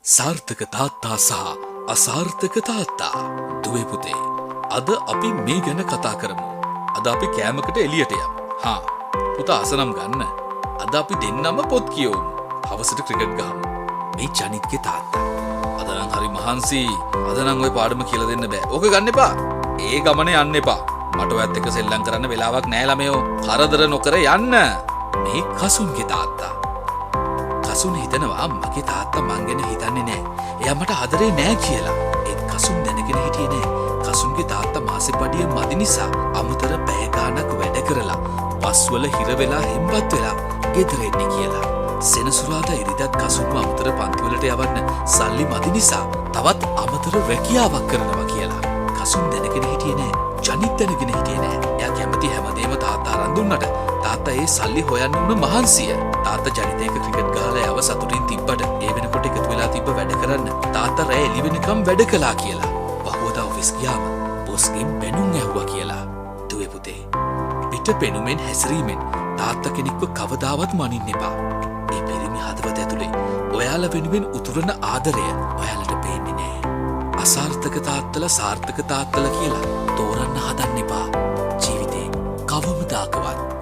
සාර්ථක තාත්තා සහ අසාර්ථක තාත්තා. දුවේ පුතේ, අද අපි මේ ගැන කතා කරමු. අද අපි කෑමකට එළියට යමු. හා පුතා අසනම් ගන්න. අද අපි දෙන්නම පොත් කියවමු. හවසට ක්‍රිකට් ගහමු. මේ ජනිත්ගේ තාත්තා අද නම් හරි මහන්සි. අද නම් ওই පාඩම කියලා දෙන්න බෑ. ඕක ගන්න එපා. ඒ ගමනේ යන්න එපා. මට ඔයත් එක්ක සෙල්ලම් කරන්න වෙලාවක් නෑ ළමයෝ. කරදර නොකර යන්න. මේ කසුන්ගේ තාත්තා. කසුන් හිතනවා මගේ තාත්තා මං ගැන හිතන්නේ නෑ. එයා මට ආදරේ නෑ කියලා. ඒත් කසුන් දැනගෙන හිටියේ නෑ. කසුන්ගේ තාත්තා මාසෙ පඩිය මදි නිසා අමතර පැය ගාණක් වැඩ කරලා පස්වල හිර වෙලා හෙම්බත් වෙලා ගෙදර එන්නේ කියලා. සෙනසුරාදා ඉරිදත් කසුන්ව අමතර පන්තිවලට යවන්න සල්ලි මදි නිසා තවත් අමතර රැකියාවක් කරනවා කියලා. කසුන් දැනගෙන හිටියේ නෑ. ජනිත් දැනගෙන හිටියේ නෑ. එයා කැමති හැමදේම තාත්තා අරන් දුන්නට තාත්තා ඒ සල්ලි හොයන්න උන මහන්සිය. තාත්තා ජනිත් එක ක්‍රිකට් ගහලා යව සතුටින් තිබ්බට ඒ වෙනකොට එකතු වෙලා තිබ්බ වැඩ කරන්න තාත්තා රැ එළි වෙනකම් වැඩ කළා කියලා. බහුවදා ඔෆිස් ගියාම බොස්ගෙන් බැනුම් ඇහුවා කියලා. දුවේ පුතේ, පිට පෙනුමෙන් හැසිරීමෙන් තාත්තා කෙනෙක්ව කවදාවත් මනින්න එපා. මේ පිරිමි හදවත ඇතුලේ ඔයාලා වෙනුවෙන් උතුරන ආදරය ඔයාලට පේන්නේ නෑ. අසාර්ථක තාත්තලා සාර්ථක තාත්තලා කියලා තෝරන්න හදන්න එපා. ජීවිතේ කවමදාකවත්